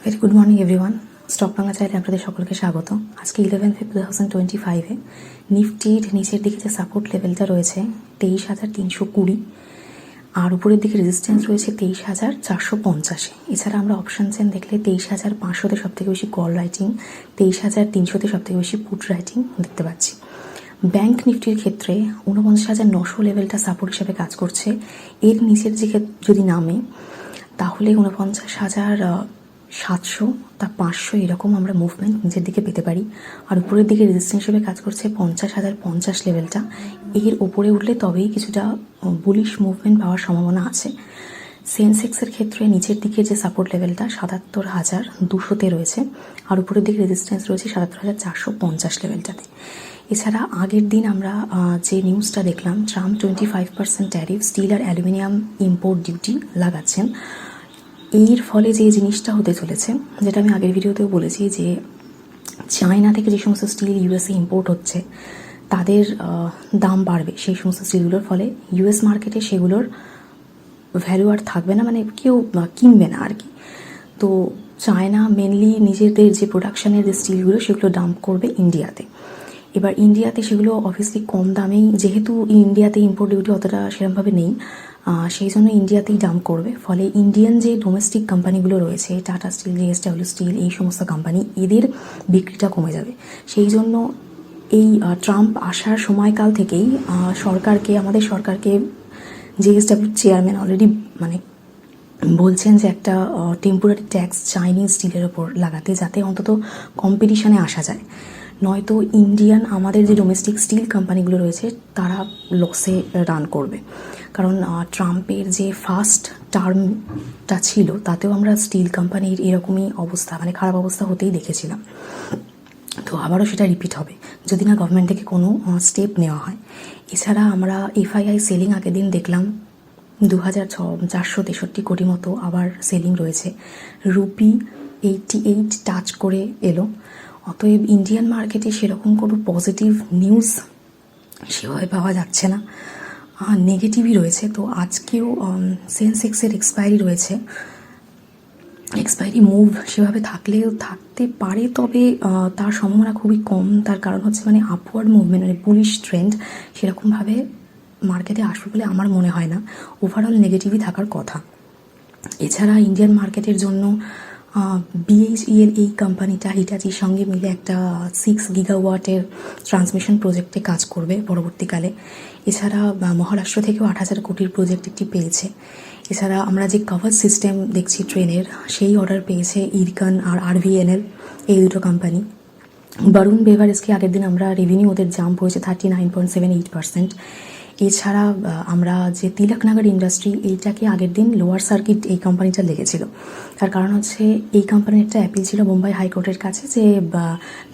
Very good morning everyone. Stock Bangla চ্যানেলে আপনাদের সকলকে স্বাগত। আজকে 11 ফেব্রুয়ারি 2025-এ নিফটির নিচের দিকে যে সাপোর্ট লেভেলটা রয়েছে 23,320, আর উপরের দিকে রেজিস্ট্যান্স রয়েছে 23,450-এ। এছাড়া আমরা অপশান চেন দেখলে 23,500-তে সবথেকে বেশি কল রাইটিং, 23,300-তে সবথেকে বেশি পুট রাইটিং দেখতে পাচ্ছি। ব্যাংক নিফটির ক্ষেত্রে 49,900 লেভেলটা সাপোর্ট হিসেবে কাজ করছে। এর নিচের দিকে যদি নামে তাহলে 49,700 তা 500 এরকম আমরা মুভমেন্ট নিচের দিকে পেতে পারি। আর উপরের দিকে রেজিস্ট্যান্স হিসেবে কাজ করছে 50,050 লেভেলটা। এর ওপরে উঠলে তবেই কিছুটা বুলিশ মুভমেন্ট পাওয়ার সম্ভাবনা আছে। সেন্সেক্সের ক্ষেত্রে নিচের দিকে যে সাপোর্ট লেভেলটা 77,200-তে রয়েছে, আর উপরের দিকে রেজিস্ট্যান্স রয়েছে 77,450 লেভেলটাতে। এছাড়া আগের দিন আমরা যে নিউজটা দেখলাম, ট্রাম্প 25% ট্যারিফ স্টিল আর অ্যালুমিনিয়াম ইম্পোর্ট ডিউটি লাগাচ্ছেন। এর ফলে যে জিনিসটা হতে চলেছে, যেটা আমি আগের ভিডিওতেও বলেছি, যে চায়না থেকে যে সমস্ত স্টিল ইউএসএ ইম্পোর্ট হচ্ছে তাদের দাম বাড়বে সেই সমস্ত স্টিলগুলোর ফলে। ইউএস মার্কেটে সেগুলোর ভ্যালু আর থাকবে না, মানে কেউ কিনবে না আর কি। তো চায়না মেনলি নিজেদের যে প্রোডাকশানের যে স্টিলগুলো সেগুলো ডাম্প করবে ইন্ডিয়াতে। এবার ইন্ডিয়াতে সেগুলো অবভিয়াসলি কম দামেই, যেহেতু ইন্ডিয়াতে ইম্পোর্ট ডিউটি অতটা সেরকমভাবে নেই, সেই জন্য ইন্ডিয়াতেই ডাম্প করবে। ফলে ইন্ডিয়ান যে ডোমেস্টিক কোম্পানিগুলো রয়েছে, টাটা স্টিল, জেএসডব্লিউ স্টিল, এই সমস্ত কোম্পানি, এদের বিক্রিটা কমে যাবে। সেই জন্য এই ট্রাম্প আসার সময়কাল থেকেই আমাদের সরকারকে জেএসডব্লিউ চেয়ারম্যান অলরেডি বলছেন যে একটা টেম্পোরারি ট্যাক্স চাইনিজ স্টিলের ওপর লাগাতে, যাতে অন্তত কম্পিটিশনে আসা যায়। নয়তো আমাদের যে ডোমেস্টিক স্টিল কোম্পানিগুলো রয়েছে তারা লসে রান করবে। কারণ ট্রাম্পের যে ফার্স্ট টার্মটা ছিল তাতেও আমরা স্টিল কোম্পানির এরকমই অবস্থা, খারাপ অবস্থা হতেই দেখেছিলাম। তো আবারও সেটা রিপিট হবে যদি না গভর্নমেন্ট থেকে কোনো স্টেপ নেওয়া হয়। এছাড়া আমরা এফআইআই সেলিং আগের দিন দেখলাম 2,463 কোটি মতো আবার সেলিং রয়েছে। রুপি 88 টাচ করে এলো। অতএব ইন্ডিয়ান মার্কেটে সেরকম কোনো পজিটিভ নিউজ সেভাবে পাওয়া যাচ্ছে না, নেগেটিভই রয়েছে। তো আজকেও সেন্সেক্সের এক্সপায়ারি রয়েছে, এক্সপায়ারি মুভ সেভাবে থাকতে পারে, তবে তার সম্ভাবনা খুবই কম। তার কারণ হচ্ছে আপওয়ার্ড মুভমেন্ট, বুলিশ ট্রেন্ড সেরকমভাবে মার্কেটে আসবে বলে আমার মনে হয় না। ওভারঅল নেগেটিভই থাকার কথা। এছাড়া ইন্ডিয়ান মার্কেটের জন্য বিএইচইএল এই কোম্পানিটা হিটাচির সঙ্গে মিলে একটা 6 গিগাওয়াটের ট্রান্সমিশন প্রজেক্টে কাজ করবে পরবর্তীকালে। এছাড়া মহারাষ্ট্র থেকেও 8,000 কোটির প্রজেক্ট একটি পেয়েছে। এছাড়া আমরা যে কভার সিস্টেম দেখছি ট্রেনের, সেই অর্ডার পেয়েছে ইরকন আর আরভিএনএল, এই দুটো কোম্পানি। বরুণ বেভারেজকে আগের দিন আমরা রেভিনিউ ওদের জাম্প হয়েছে 39.78%। এছাড়া আমরা যে তিলকনগর ইন্ডাস্ট্রি, এইটাকে আগের দিন লোয়ার সার্কিট এই কোম্পানিটা লেগেছিল। তার কারণ হচ্ছে এই কোম্পানির একটা অ্যাপিল ছিল বোম্বাই হাইকোর্টের কাছে, যে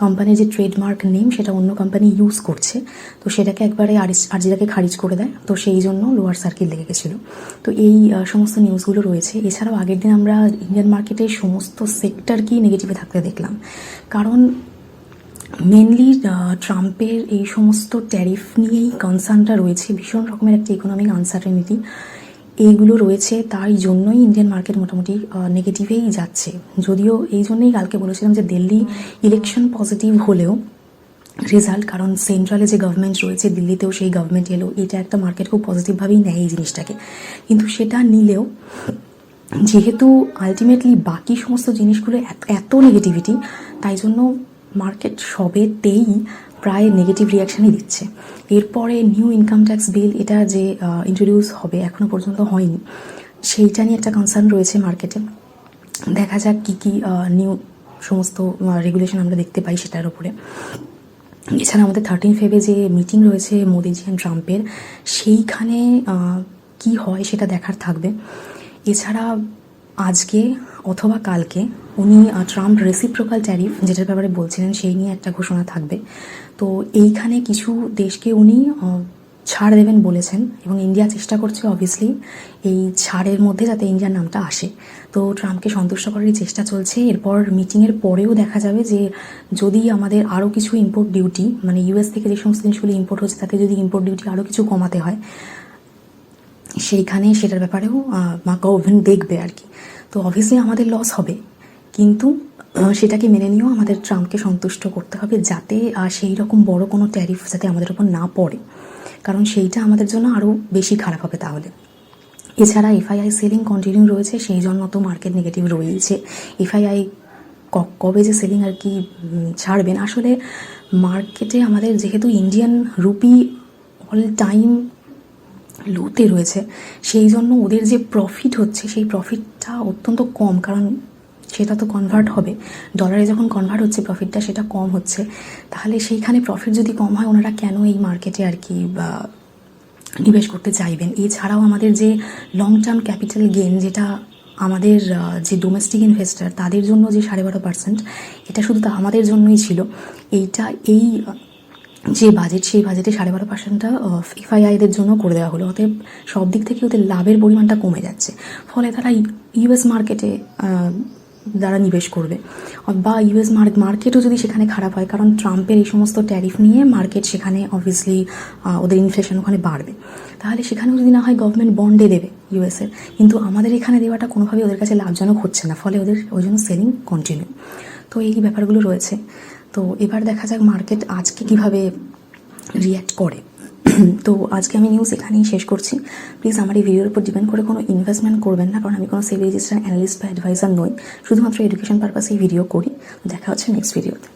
কোম্পানির যে ট্রেডমার্ক নেম সেটা অন্য কোম্পানি ইউজ করছে, তো সেটাকে একবারে আরজিটাকে খারিজ করে দেয়। তো সেই জন্য লোয়ার সার্কিট লেগে গেছিলো। তো এই সমস্ত নিউজগুলো রয়েছে। এছাড়াও আগের দিন আমরা ইন্ডিয়ান মার্কেটের সমস্ত সেক্টরকেই নেগেটিভে থাকতে দেখলাম। কারণ মেনলি ট্রাম্পের এই সমস্ত ট্যারিফ নিয়েই কনসার্নটা রয়েছে, ভীষণ রকমের একটা ইকোনমিক আনসার্টেনিটি এইগুলো রয়েছে। তাই জন্যই ইন্ডিয়ান মার্কেট মোটামুটি নেগেটিভেই যাচ্ছে। যদিও এই জন্যই কালকে বলেছিলাম যে দিল্লি ইলেকশন পজিটিভ হলেও রেজাল্ট, কারণ সেন্ট্রালে যে গভর্নমেন্ট রয়েছে দিল্লিতেও সেই গভর্নমেন্ট এলো, এটা একটা মার্কেট খুব পজিটিভভাবেই নেয় এই জিনিসটাকে। কিন্তু সেটা নিলেও যেহেতু আলটিমেটলি বাকি সমস্ত জিনিসগুলো এত নেগেটিভিটি, তাই জন্য মার্কেট সবেতেই প্রায় নেগেটিভ রিয়াকশানই দিচ্ছে। এরপরে নিউ ইনকাম ট্যাক্স বিল, এটা যে ইন্ট্রোডিউস হবে এখনও পর্যন্ত হয়নি, সেইটা নিয়ে একটা কনসার্ন রয়েছে মার্কেটে। দেখা যাক কী নিউ সমস্ত রেগুলেশন আমরা দেখতে পাই সেটার উপরে। এছাড়া আমাদের 13 ফেব্রুয়ারি যে মিটিং রয়েছে মোদিজি অ্যান্ড ট্রাম্পের, সেইখানে কি হয় সেটা দেখার থাকবে। এছাড়া আজকে অথবা কালকে ট্রাম্প রেসিপ্রোকাল ট্যারিফ যেটার ব্যাপারে বলছিলেন সেই নিয়ে একটা ঘোষণা থাকবে। তো এইখানে কিছু দেশকে উনি ছাড় দেবেন বলেছেন, এবং ইন্ডিয়া চেষ্টা করছে অবভিয়াসলি এই ছাড়ের মধ্যে যাতে ইন্ডিয়ার নামটা আসে। তো ট্রাম্পকে সন্তুষ্ট করারই চেষ্টা চলছে। এরপর মিটিংয়ের পরেও দেখা যাবে যে যদি আমাদের আরও কিছু ইম্পোর্ট ডিউটি, ইউএস থেকে যে সমস্ত জিনিসগুলো ইম্পোর্ট হচ্ছে তাতে যদি ইম্পোর্ট ডিউটি আরও কিছু কমাতে হয়, সেইখানে সেটার ব্যাপারেও গভর্নমেন্ট দেখবে আর কি। তো অবভিয়াসলি আমাদের লস হবে, কিন্তু সেটাকে মেনে নিয়েও আমাদের ট্রাম্পকে সন্তুষ্ট করতে হবে, যাতে সেই রকম বড় কোনো ট্যারিফ যাতে আমাদের ওপর না পড়ে, কারণ সেইটা আমাদের জন্য আরও বেশি খারাপ হবে তাহলে। এছাড়া এফআইআই সেলিং কন্টিনিউ রয়েছে, সেই জন্য তো মার্কেট নেগেটিভ রয়েছে। এফআইআই কবে যে সেলিং আর কি ছাড়বেন, আসলে মার্কেটে আমাদের যেহেতু ইন্ডিয়ান রুপি অল টাইম লোতে রয়েছে, সেই জন্য ওদের যে প্রফিট হচ্ছে সেই প্রফিটটা অত্যন্ত কম, কারণ সেটা তো কনভার্ট হবে ডলারে, যখন কনভার্ট হচ্ছে প্রফিটটা সেটা কম হচ্ছে। তাহলে সেইখানে প্রফিট যদি কম হয়, ওনারা কেন এই মার্কেটে আর কি নিবেশ করতে চাইবেন? এছাড়াও আমাদের যে লং টার্ম ক্যাপিটাল গেন, যেটা আমাদের যে ডোমেস্টিক ইনভেস্টার তাদের জন্য যে 12.5%, এটা শুধু আমাদের জন্যই ছিল। এই যে বাজেট, সেই বাজেটে 12.5%টা এফআইআইদের জন্য করে দেওয়া হলো। অতএব সব দিক থেকে ওদের লাভের পরিমাণটা কমে যাচ্ছে, ফলে তারা ইউএস মার্কেটে যারা নিবেশ করবে, বা ইউএস মার্কেটও যদি সেখানে খারাপ হয়, কারণ ট্রাম্পের এই সমস্ত ট্যারিফ নিয়ে মার্কেট সেখানে অবভিয়াসলি ওদের ইনফ্লেশন ওখানে বাড়বে, তাহলে সেখানেও যদি না হয় গভর্নমেন্ট বন্ডে দেবে ইউএসের, কিন্তু আমাদের এখানে দেওয়াটা কোনোভাবেই ওদের কাছে লাভজনক হচ্ছে না, ফলে ওদের ওই জন্য সেলিং কন্টিনিউ। তো এই ব্যাপারগুলো রয়েছে। তো এবার দেখা যাক মার্কেট আজকে কীভাবে রিয়্যাক্ট করে। তো আজকে আমি নিউজ এখানেই শেষ করছি। প্লিজ আমার এই ভিডিওর উপর ডিপেন্ড করে কোনো ইনভেস্টমেন্ট করবেন না, কারণ আমি কোনো সেবি রেজিস্টার্ড অ্যানালিস্ট বা অ্যাডভাইজার নই, শুধুমাত্র এডুকেশন পারপাসেই ভিডিও করি। দেখা হচ্ছে নেক্সট ভিডিওতে।